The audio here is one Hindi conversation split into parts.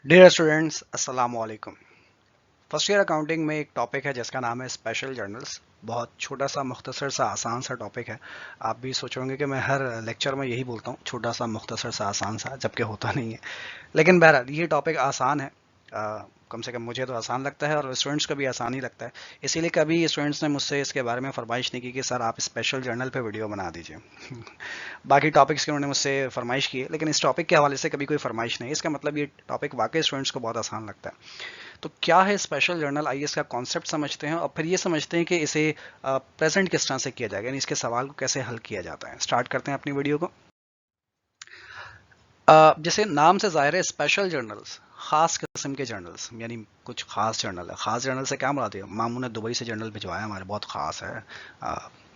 डियर स्टूडेंट्स, अस्सलाम वालेकुम। फर्स्ट ईयर अकाउंटिंग में एक टॉपिक है जिसका नाम है स्पेशल जर्नल्स। बहुत छोटा सा, मुख्तसर सा, आसान सा टॉपिक है। आप भी सोचोगे कि मैं हर लेक्चर में यही बोलता हूँ, छोटा सा, मुख्तसर सा, आसान सा, जबकि होता नहीं है। लेकिन बहरहाल ये टॉपिक आसान है। कम से कम मुझे तो आसान लगता है और स्टूडेंट्स को भी आसान ही लगता है। इसीलिए कभी स्टूडेंट्स ने मुझसे इसके बारे में फरमाइश नहीं की कि सर आप स्पेशल जर्नल पे वीडियो बना दीजिए। बाकी टॉपिक्स के उन्होंने मुझसे फरमाइश की है, लेकिन इस टॉपिक के हवाले से कभी कोई फरमाइश नहीं। इसका मतलब ये टॉपिक वाकई स्टूडेंट्स को बहुत आसान लगता है। तो क्या है स्पेशल जर्नल, आइए इसका कॉन्सेप्ट समझते हैं और फिर ये समझते हैं कि इसे प्रेजेंट किस तरह से किया जाएगा, यानी इसके सवाल को कैसे हल किया जाता है। स्टार्ट करते हैं अपनी वीडियो को। जैसे नाम से जाहिर है, स्पेशल जर्नल्स खास किस्म के जर्नल्स, यानी कुछ खास जर्नल है। खास जर्नल से क्या मुराद है? मामू ने दुबई से जर्नल भिजवाया हमारे, बहुत खास है,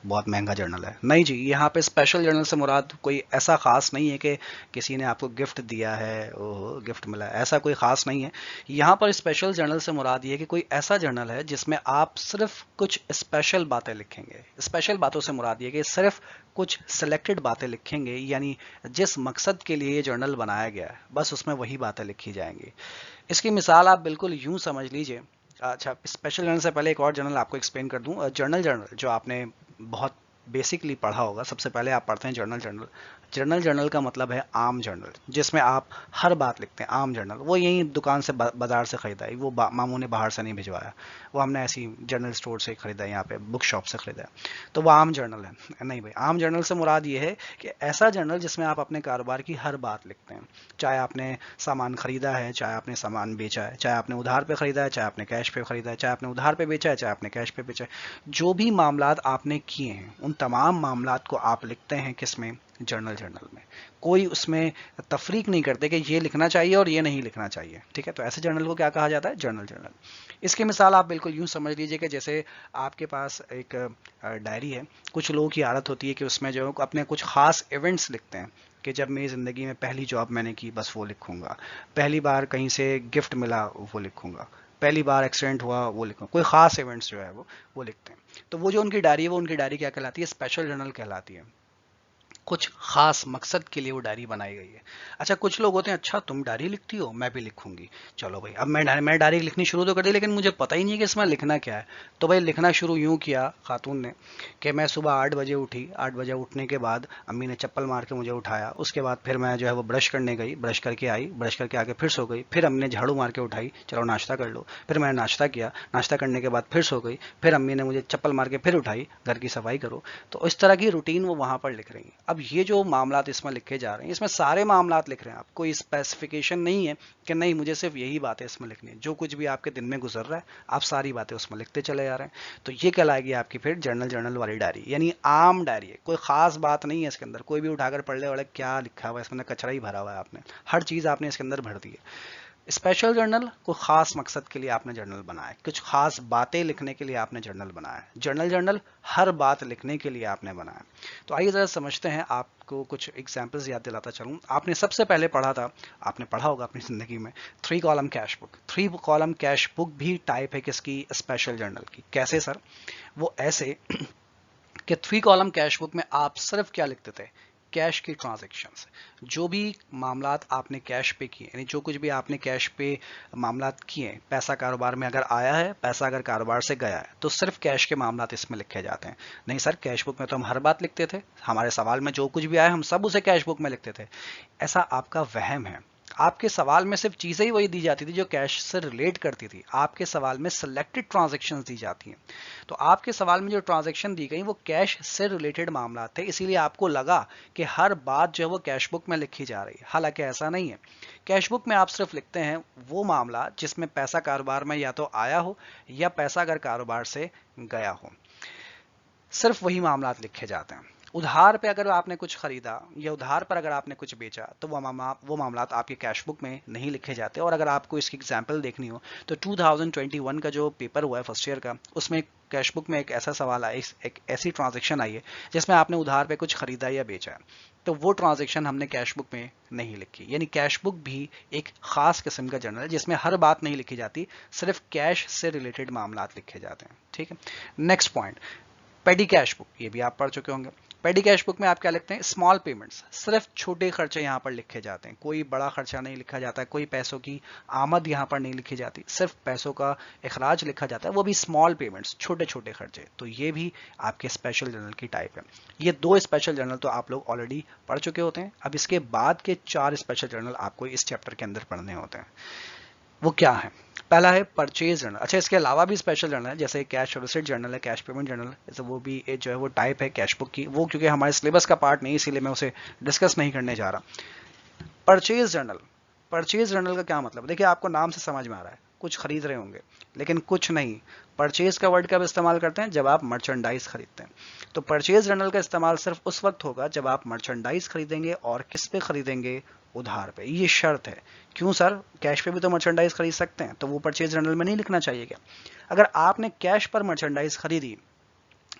बहुत महंगा जर्नल है। नहीं जी, यहाँ पे स्पेशल जर्नल से मुराद कोई ऐसा खास नहीं है कि किसी ने आपको गिफ्ट दिया है, ओह गिफ्ट मिला है, ऐसा कोई खास नहीं है। यहाँ पर स्पेशल जर्नल से मुराद ये है कि कोई ऐसा जर्नल है जिसमें आप सिर्फ कुछ स्पेशल बातें लिखेंगे। स्पेशल बातों से मुराद ये कि सिर्फ कुछ सिलेक्टेड बातें लिखेंगे, यानी जिस मकसद के लिए ये जर्नल बनाया गया है बस उसमें वही बातें लिखी जाएंगी। इसकी मिसाल आप बिल्कुल यूं समझ लीजिए। अच्छा, स्पेशल जर्नल से पहले एक और जर्नल आपको एक्सप्लेन कर दूं। जर्नल जर्नल जो आपने बहुत बेसिकली पढ़ा होगा, सबसे पहले आप पढ़ते हैं जर्नल जर्नल। जर्नल जर्नल का मतलब है आम जर्नल, जिसमें आप हर बात लिखते हैं। आम जर्नल वो यहीं दुकान से बाजार से खरीदा है, वो मामू ने बाहर से नहीं भिजवाया, वो हमने ऐसी जनरल स्टोर से खरीदा है, यहाँ पे बुक शॉप से खरीदा है। तो वो आम जर्नल है। नहीं भाई, आम जर्नल से मुराद ये है कि ऐसा जर्नल जिसमें आप अपने कारोबार की हर बात लिखते हैं। चाहे आपने सामान खरीदा है, चाहे आपने सामान बेचा है, चाहे आपने उधार पे खरीदा है, चाहे आपने कैश पे खरीदा है, चाहे आपने उधार पे बेचा है, चाहे आपने कैश पे बेचा है, जो भी मामलात आपने किए हैं उन तमाम मामलात को आप लिखते हैं किसमें? जर्नल जर्नल में। कोई उसमें तफरीक नहीं करते कि ये लिखना चाहिए और ये नहीं लिखना चाहिए। ठीक है, तो ऐसे जर्नल को क्या कहा जाता है? Journal journal. इसकी मिसाल आप बिल्कुल यूं समझ लीजिए कि जैसे आपके पास एक डायरी है। कुछ लोगों की आदत होती है कि उसमें जो अपने कुछ खास इवेंट्स लिखते हैं, कि जब मेरी ज़िंदगी में पहली जॉब मैंने की बस वो लिखूंगा, पहली बार कहीं से गिफ्ट मिला वो लिखूंगा, पहली बार एक्सीडेंट हुआ वो लिखूंगा। कोई ख़ास इवेंट्स जो है वो लिखते हैं। तो वो जो उनकी डायरी है, वो उनकी डायरी क्या कहलाती है? स्पेशल जर्नल कहलाती है। कुछ खास मकसद के लिए वो डायरी बनाई गई है। अच्छा, कुछ लोग होते हैं, अच्छा तुम डायरी लिखती हो, मैं भी लिखूंगी। चलो भाई, अब मैं डायरी लिखनी शुरू तो कर दी, लेकिन मुझे पता ही नहीं कि इसमें लिखना क्या है। तो भाई लिखना शुरू यूं किया खातून ने कि मैं सुबह 8 बजे उठी। 8 बजे उठने के बाद अम्मी ने चप्पल मार के मुझे उठाया। उसके बाद फिर मैं जो है वो ब्रश करने गई, ब्रश करके आई, ब्रश करके आके फिर सो गई। फिर अम्मी ने झाड़ू मार के उठाई, चलो नाश्ता कर लो। फिर मैंने नाश्ता किया, नाश्ता करने के बाद फिर सो गई। फिर अम्मी ने मुझे चप्पल मार के फिर उठाई, घर की सफाई करो। तो इस तरह की रूटीन वो वहां पर लिख रही हैं। अब ये जो मामलात इसमें लिखे जा रहे हैं, इसमें सारे मामलात लिख रहे हैं आप, कोई स्पेसिफिकेशन नहीं है कि नहीं मुझे सिर्फ यही बातें इसमें लिखनी है। जो कुछ भी आपके दिन में गुजर रहा है आप सारी बातें उसमें लिखते चले जा रहे हैं। तो ये कहलाएगी आपकी फिर जर्नल जर्नल वाली डायरी, यानी आम डायरी है। कोई खास बात नहीं है इसके अंदर, कोई भी उठाकर पढ़ ले वाले क्या लिखा हुआ है इसमें, कचरा ही भरा हुआ है, आपने हर चीज़ आपने इसके अंदर भर दी है। स्पेशल जर्नल को खास मकसद के लिए आपने जर्नल बनाया, कुछ खास बातें लिखने के लिए आपने जर्नल बनाया। जर्नल जर्नल हर बात लिखने के लिए आपने बनाया। तो आइए जरा समझते हैं, आपको कुछ एग्जांपल्स याद दिलाता चलूं। आपने सबसे पहले पढ़ा था, आपने पढ़ा होगा अपनी जिंदगी में, 3 column cash book. 3 column cash book भी टाइप है किसकी? स्पेशल जर्नल की। कैसे सर? वो ऐसे कि 3 कॉलम कैश बुक में आप सिर्फ क्या लिखते थे? कैश की ट्रांजैक्शंस। जो भी मामलात आपने कैश पे किए, यानी जो कुछ भी आपने कैश पे मामलात किए, पैसा कारोबार में अगर आया है, पैसा अगर कारोबार से गया है, तो सिर्फ कैश के मामलात इसमें लिखे जाते हैं। नहीं सर, कैश बुक में तो हम हर बात लिखते थे, हमारे सवाल में जो कुछ भी आया हम सब उसे कैश बुक में लिखते थे। ऐसा आपका वहम है। आपके सवाल में सिर्फ चीज़ें ही वही दी जाती थी जो कैश से रिलेट करती थी। आपके सवाल में सिलेक्टेड ट्रांजैक्शंस दी जाती हैं। तो आपके सवाल में जो ट्रांजैक्शन दी गई वो कैश से रिलेटेड मामला थे, इसीलिए आपको लगा कि हर बात जो है वो कैश बुक में लिखी जा रही है। हालांकि ऐसा नहीं है। कैश बुक में आप सिर्फ लिखते हैं वो मामला जिसमें पैसा कारोबार में या तो आया हो या पैसा अगर कारोबार से गया हो, सिर्फ वही मामलात लिखे जाते हैं। उधार पे अगर आपने कुछ खरीदा या उधार पर अगर आपने कुछ बेचा तो वो मामलात आपके कैश बुक में नहीं लिखे जाते। और अगर आपको इसकी एग्जांपल देखनी हो तो 2021 का जो पेपर हुआ है फर्स्ट ईयर का, उसमें कैश बुक में एक ऐसा सवाल आया, एक ऐसी ट्रांजैक्शन आई है जिसमें आपने उधार पे कुछ खरीदा या बेचा है, तो वो ट्रांजैक्शन हमने कैश बुक में नहीं लिखी। यानी कैश बुक भी एक खास किस्म का जर्नल है जिसमें हर बात नहीं लिखी जाती, सिर्फ कैश से रिलेटेड मामलात लिखे जाते हैं। ठीक है, नेक्स्ट पॉइंट, पेडी कैश बुक, ये भी आप पढ़ चुके होंगे। पेडी कैश बुक में आप क्या लिखते हैं, स्मॉल पेमेंट्स, सिर्फ छोटे खर्चे यहाँ पर लिखे जाते हैं, कोई बड़ा खर्चा नहीं लिखा जाता है, कोई पैसों की आमद यहाँ पर नहीं लिखी जाती, सिर्फ पैसों का अखराज लिखा जाता है, वो भी स्मॉल पेमेंट्स, छोटे छोटे खर्चे। तो ये भी आपके स्पेशल जर्नल की टाइप है। ये 2 स्पेशल जर्नल तो आप लोग ऑलरेडी पढ़ चुके होते हैं। अब इसके बाद के 4 स्पेशल जर्नल आपको इस चैप्टर के अंदर पढ़ने होते हैं। वो क्या है? पहला है परचेज जर्नल। अच्छा, इसके अलावा भी स्पेशल जर्नल है, जैसे कैश रिसिट जर्नल है, कैश पेमेंट जर्नल, जैसे वो भी जो है वो टाइप है कैश बुक की। वो क्योंकि हमारे सिलेबस का पार्ट नहीं, इसीलिए मैं उसे डिस्कस नहीं करने जा रहा। परचेज जर्नल, परचेज जर्नल का क्या मतलब? देखिए, आपको नाम से समझ में आ रहा है कुछ खरीद रहे होंगे, लेकिन कुछ नहीं। परचेज का वर्ड कब इस्तेमाल करते हैं? जब आप मर्चेंडाइज खरीदते हैं। तो परचेज जर्नल का इस्तेमाल सिर्फ उस वक्त होगा जब आप मर्चेंडाइज खरीदेंगे, और किस पे खरीदेंगे? उधार पे। ये शर्त है। क्यों सर, कैश पे भी तो मर्चेंडाइज खरीद सकते हैं, तो वो परचेज जर्नल में नहीं लिखना चाहिए क्या? अगर आपने कैश पर मर्चेंडाइज खरीदी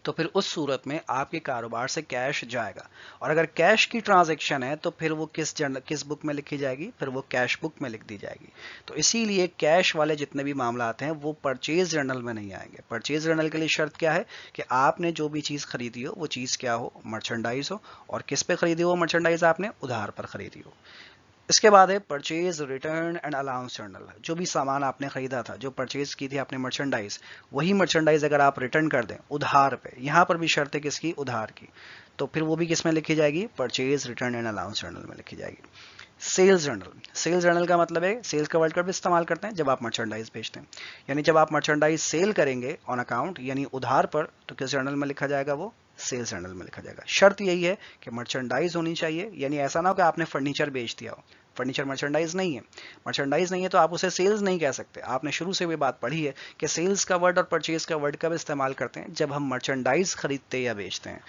तो फिर उस सूरत में आपके कारोबार से कैश जाएगा, और अगर कैश की ट्रांजैक्शन है तो फिर वो किस बुक में लिखी जाएगी? फिर वो कैश बुक में लिख दी जाएगी। तो इसीलिए कैश वाले जितने भी मामला आते हैं वो परचेज जर्नल में नहीं आएंगे। परचेज जर्नल के लिए शर्त क्या है कि आपने जो भी चीज़ खरीदी हो वो चीज़ क्या हो? मर्चेंडाइज हो। और किस पे खरीदी हो मर्चेंडाइज? आपने उधार पर खरीदी हो। इसके बाद है purchase return and allowance journal. जो भी सामान आपने खरीदा था, जो परचेज की थी आपने मर्चेंडाइज, वही मर्चेंडाइज अगर आप रिटर्न कर दें उधार पे, यहाँ पर भी शर्त है किसकी? उधार की। तो फिर वो भी किस में लिखी जाएगी? Purchase return and allowance journal में लिखी जाएगी। सेल्स जर्नल, सेल्स जर्नल का मतलब है, सेल्स का वर्ड कब इस्तेमाल करते हैं? जब आप मर्चेंडाइज बेचते हैं। यानी जब आप मर्चेंडाइज सेल करेंगे ऑन अकाउंट, यानी उधार पर, तो किस जर्नल में लिखा जाएगा? वो सेल्स जर्नल में लिखा जाएगा। शर्त यही है कि मर्चेंडाइज होनी चाहिए, यानी ऐसा ना हो कि आपने फर्नीचर बेच दिया हो। फर्नीचर मर्चेंडाइज नहीं है, मर्चेंडाइज नहीं है तो आप उसे सेल्स नहीं कह सकते। आपने शुरू से भी बात पढ़ी है कि सेल्स का वर्ड और परचेज का वर्ड कब इस्तेमाल करते हैं? जब हम मर्चेंडाइज खरीदते या बेचते हैं।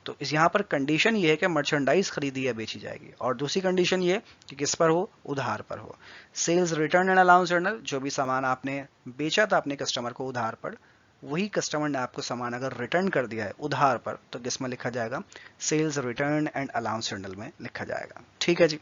तो इस यहाँ पर कंडीशन ये है कि मर्चेंडाइज खरीदी या बेची जाएगी, और दूसरी कंडीशन ये कि किस पर हो? उधार पर हो। Sales return and allowance journal, जो भी सामान आपने बेचा था अपने कस्टमर को उधार पर, वही कस्टमर ने आपको सामान अगर रिटर्न कर दिया है उधार पर, तो किस में लिखा जाएगा? Sales return and allowance journal में लिखा जाएगा। ठीक है जी।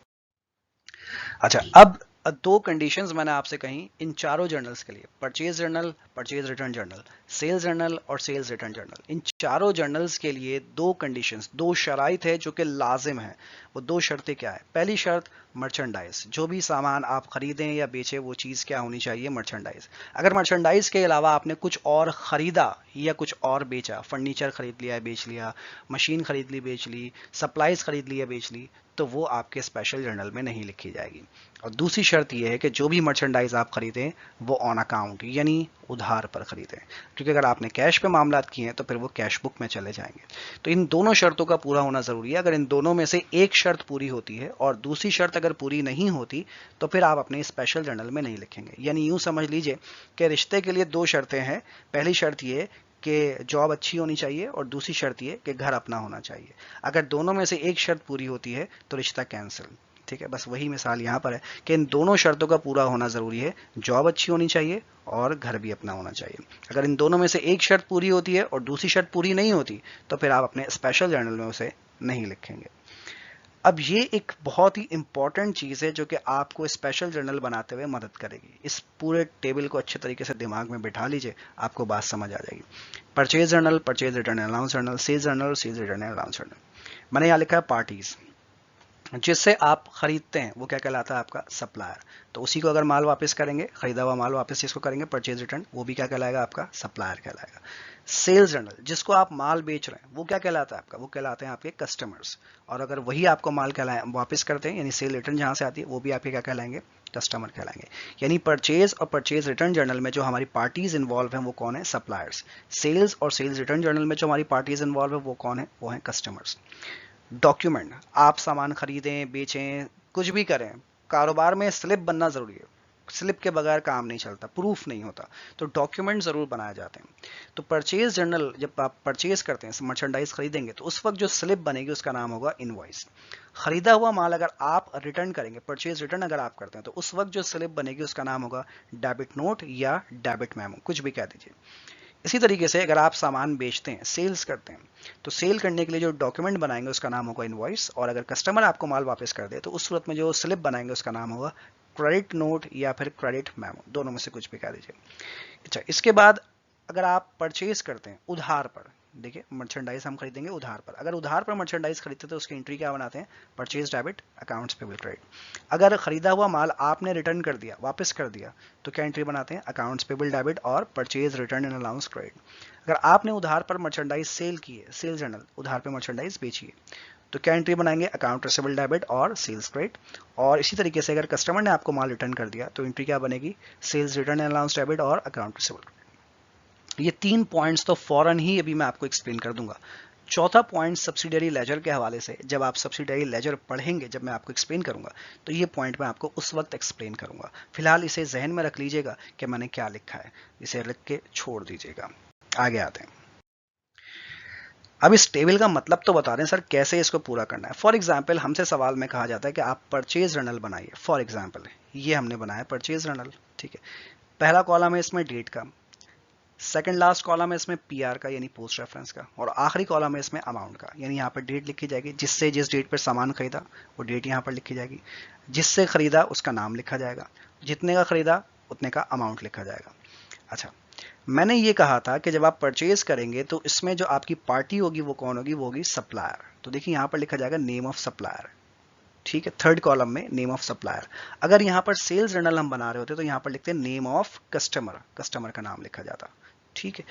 अच्छा, अब 2 कंडीशंस मैंने आपसे कही इन चारों जर्नल्स के लिए, purchase journal, purchase return journal, sales journal और सेल्स रिटर्न जर्नल। इन चारों जर्नल्स के लिए 2 कंडीशंस, 2 शराइत है जो कि लाजिम है। वो 2 शर्तें क्या है? पहली शर्त, मर्चेंडाइज, जो भी सामान आप खरीदें या बेचें वो चीज़ क्या होनी चाहिए? मर्चेंडाइज। अगर मर्चेंडाइज के अलावा आपने कुछ और खरीदा या कुछ और बेचा, फर्नीचर खरीद लिया बेच लिया, मशीन खरीद ली बेच ली, सप्लाईज खरीद ली या बेच ली, तो वो आपके स्पेशल जर्नल में नहीं लिखी जाएगी। और दूसरी शर्त यह है कि जो भी मर्चेंडाइज आप खरीदें वो ऑन अकाउंट, यानी उधार पर खरीदें, क्योंकि अगर आपने कैश पे मामलात किए हैं तो फिर वो कैश बुक में चले जाएंगे। तो इन दोनों शर्तों का पूरा होना ज़रूरी है। अगर इन दोनों में से एक शर्त पूरी होती है और दूसरी शर्त अगर पूरी नहीं होती, तो फिर आप अपने स्पेशल जर्नल में नहीं लिखेंगे। यानी यूँ समझ लीजिए कि रिश्ते के लिए 2 शर्तें हैं। पहली शर्त ये कि जॉब अच्छी होनी चाहिए, और दूसरी शर्त ये कि घर अपना होना चाहिए। अगर दोनों में से एक शर्त पूरी होती है तो रिश्ता कैंसिल। ठीक है, बस वही मिसाल यहाँ पर है कि इन दोनों शर्तों का पूरा होना ज़रूरी है। जॉब अच्छी होनी चाहिए और घर भी अपना होना चाहिए। अगर इन दोनों में से एक शर्त पूरी होती है और दूसरी शर्त पूरी नहीं होती, तो फिर आप अपने स्पेशल जर्नल में उसे नहीं लिखेंगे। अब ये एक बहुत ही इंपॉर्टेंट चीज़ है जो कि आपको स्पेशल जर्नल बनाते हुए मदद करेगी। इस पूरे टेबल को अच्छे तरीके से दिमाग में बिठा लीजिए, आपको बात समझ आ जाएगी। Purchase journal, purchase return allowance journal, sales journal, sales return allowance journal. मैंने यहाँ लिखा है पार्टीज, जिससे आप खरीदते हैं वो क्या कहलाता है? आपका सप्लायर। तो उसी को अगर माल वापस करेंगे, खरीदा हुआ माल वापस जिसको करेंगे परचेज रिटर्न, वो भी क्या कहलाएगा? आपका सप्लायर कहलाएगा। सेल्स जर्नल, जिसको आप माल बेच रहे हैं वो क्या कहलाता है? आपका वो कहलाते हैं आपके कस्टमर्स। और अगर वही आपको माल वापस करते हैं, यानी सेल रिटर्न जहां से आती है, वो भी आपके क्या कहलाएंगे? कस्टमर कहलाएंगे। यानी परचेज और परचेज रिटर्न जर्नल में जो हमारी पार्टीज इन्वॉल्व हैं वो कौन है? सप्लायर्स। सेल्स और सेल्स रिटर्न जर्नल में जो हमारी पार्टीज इन्वॉल्व है वो कौन है? वो है कस्टमर्स। डॉक्यूमेंट, आप सामान खरीदें बेचें कुछ भी करें, कारोबार में स्लिप बनना जरूरी है। स्लिप के बगैर काम नहीं चलता, प्रूफ नहीं होता, तो डॉक्यूमेंट जरूर बनाए जाते हैं। तो परचेज जर्नल, जब आप परचेज करते हैं, मर्चेंडाइज खरीदेंगे, तो उस वक्त जो स्लिप बनेगी उसका नाम होगा इनवॉइस। खरीदा हुआ माल अगर आप रिटर्न करेंगे, परचेज रिटर्न अगर आप करते हैं, तो उस वक्त जो स्लिप बनेगी उसका नाम होगा डेबिट नोट या डेबिट मेमो, कुछ भी कह दीजिए। इसी तरीके से अगर आप सामान बेचते हैं, सेल्स करते हैं, तो सेल करने के लिए जो डॉक्यूमेंट बनाएंगे उसका नाम होगा इनवॉइस। और अगर कस्टमर आपको माल वापस कर दे तो उस सूरत में जो स्लिप बनाएंगे उसका नाम होगा क्रेडिट नोट या फिर क्रेडिट मेमो, दोनों में से कुछ भी कह दीजिए। अच्छा, इसके बाद अगर आप परचेज करते हैं उधार पर, देखिए मर्चेंडाइज हम खरीदेंगे उधार पर। अगर उधार पर मर्चेंडाइज खरीदते तो उसकी एंट्री क्या बनाते हैं, purchase debit, accounts payable credit. अगर खरीदा हुआ माल आपने रिटर्न कर दिया, वापस कर दिया, तो क्या एंट्री बनाते हैं, अकाउंट्स पेबल डेबिट और purchase return and allowance credit. अगर आपने उधार पर मर्चेंडाइज सेल की है, सेल जर्नल, उधार पर मर्चेंडाइज बेची है, तो क्या एंट्री बनाएंगे, अकाउंट रिसीवेबल डेबिट और सेल्स क्रेडिट। और इसी तरीके से अगर कस्टमर ने आपको माल रिटर्न कर दिया तो एंट्री क्या बनेगी, sales return and allowance debit और अकाउंट रिसीवेबल। ये 3 पॉइंट्स तो फौरन ही अभी मैं आपको एक्सप्लेन कर दूंगा। चौथा पॉइंट सब्सिडियरी लेजर के हवाले से, जब आप सब्सिडियरी लेजर पढ़ेंगे, जब मैं आपको एक्सप्लेन करूंगा, तो ये पॉइंट मैं आपको उस वक्त एक्सप्लेन करूंगा। फिलहाल इसे जहन में रख लीजिएगा कि मैंने क्या लिखा है, इसे लिख के छोड़ दीजिएगा। आगे आते हैं। अब इस टेबल का मतलब तो बता दें सर, कैसे इसको पूरा करना है। फॉर एग्जाम्पल हमसे सवाल में कहा जाता है कि आप परचेज जर्नल बनाइए। फॉर एग्जाम्पल ये हमने बनाया परचेज जर्नल, ठीक है। पहला कॉलम है इसमें डेट का, सेकंड लास्ट कॉलम है इसमें पीआर का यानी पोस्ट रेफरेंस का, और आखिरी कॉलम है इसमें अमाउंट का, यानी यहाँ पर डेट लिखी जाएगी, जिससे जिस डेट पर सामान खरीदा वो डेट यहाँ पर लिखी जाएगी, जिससे खरीदा उसका नाम लिखा जाएगा, जितने का खरीदा उतने का अमाउंट लिखा जाएगा। अच्छा, मैंने ये कहा था कि जब आप परचेज करेंगे तो इसमें जो आपकी पार्टी होगी वो कौन होगी, वो होगी सप्लायर। तो देखिए यहाँ पर लिखा जाएगा नेम ऑफ सप्लायर, ठीक है, थर्ड कॉलम में नेम ऑफ सप्लायर। अगर यहाँ पर सेल्स जर्नल हम बना रहे होते तो यहाँ पर लिखते हैं नेम ऑफ कस्टमर, कस्टमर का नाम लिखा जाता, ठीक है।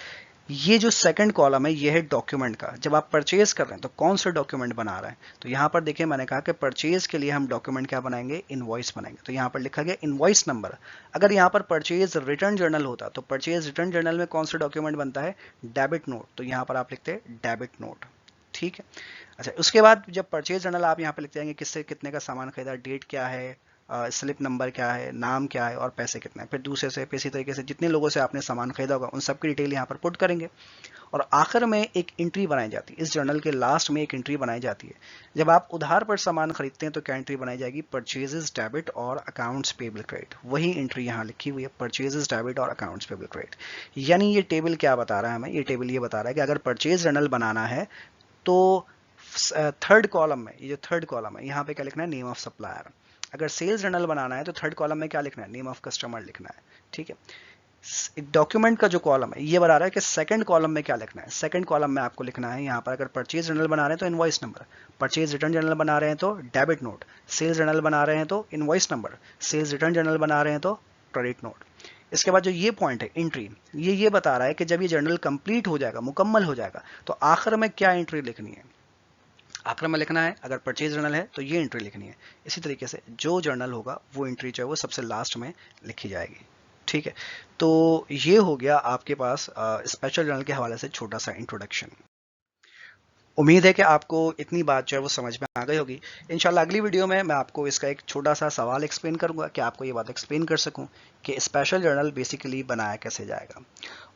ये जो सेकंड कॉलम है ये है डॉक्यूमेंट का। जब आप परचेज कर रहे हैं तो कौन सा डॉक्यूमेंट बना रहे हैं, तो यहाँ पर देखिए मैंने कहा कि परचेज के लिए हम डॉक्यूमेंट क्या बनाएंगे, इनवॉइस बनाएंगे। तो यहाँ पर लिखा गया इनवॉइस नंबर। अगर यहाँ पर परचेज रिटर्न जर्नल होता तो परचेज रिटर्न जर्नल में कौन सा डॉक्यूमेंट बनता है, डेबिट नोट। तो यहाँ पर आप लिखते हैं डेबिट नोट, ठीक है। अच्छा, उसके बाद जब परचेज जर्नल आप यहाँ पे लिखते जाएंगे, किससे कितने का सामान खरीदा, डेट क्या है, स्लिप नंबर क्या है, नाम क्या है और पैसे कितने हैं। फिर दूसरे से, फिर इसी तरीके से जितने लोगों से आपने सामान खरीदा होगा उन सब की डिटेल यहाँ पर पुट करेंगे। और आखिर में एक एंट्री बनाई जाती है, इस जर्नल के लास्ट में एक एंट्री बनाई जाती है। जब आप उधार पर सामान खरीदते हैं तो क्या एंट्री बनाई जाएगी, परचेजेस डेबिट और अकाउंट्स पेबल क्रेडिट। वही एंट्री यहाँ लिखी हुई है, परचेजेस डेबिट और अकाउंट्स पेबल क्रेडिट। यानी ये टेबल क्या बता रहा है हमें, ये टेबल ये बता रहा है कि अगर परचेज जर्नल बनाना है तो थर्ड कॉलम में, ये जो थर्ड कॉलम है यहाँ पे क्या लिखना है, नेम ऑफ सप्लायर। अगर सेल्स जर्नल बनाना है तो थर्ड कॉलम में क्या लिखना है, नेम ऑफ कस्टमर लिखना है, ठीक है। डॉक्यूमेंट का जो कॉलम है ये बता रहा है कि सेकंड कॉलम में क्या लिखना है। सेकंड कॉलम में आपको लिखना है यहाँ पर, अगर परचेज जर्नल बना रहे हैं तो invoice number, purchase return journal बना रहे हैं तो डेबिट नोट, सेल्स जर्नल बना रहे हैं तो invoice number, sales return journal बना रहे हैं तो क्रेडिट नोट। इसके बाद जो ये पॉइंट है एंट्री, ये बता रहा है कि जब ये जर्नल कंप्लीट हो जाएगा, मुकम्मल हो जाएगा, तो आखिर में क्या एंट्री लिखनी है। आखिर में लिखना है, अगर परचेज जर्नल है तो ये एंट्री लिखनी है। इसी तरीके से जो जर्नल होगा वो एंट्री जो है वो सबसे लास्ट में लिखी जाएगी, ठीक है। तो ये हो गया आपके पास स्पेशल जर्नल के हवाले से छोटा सा इंट्रोडक्शन। उम्मीद है कि आपको इतनी बात जो है वो समझ में आ गई होगी। इंशाल्लाह अगली वीडियो में मैं आपको इसका एक छोटा सा सवाल एक्सप्लेन करूंगा कि आपको ये बात एक्सप्लेन कर सकूं कि स्पेशल जर्नल बेसिकली बनाया कैसे जाएगा।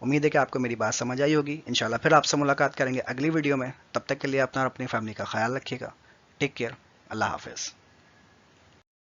उम्मीद है कि आपको मेरी बात समझ आई होगी। इंशाल्लाह फिर आपसे मुलाकात करेंगे अगली वीडियो में। तब तक के लिए अपना और अपनी फैमिली का ख्याल रखिएगा। टेक केयर, अल्लाह हाफिज़।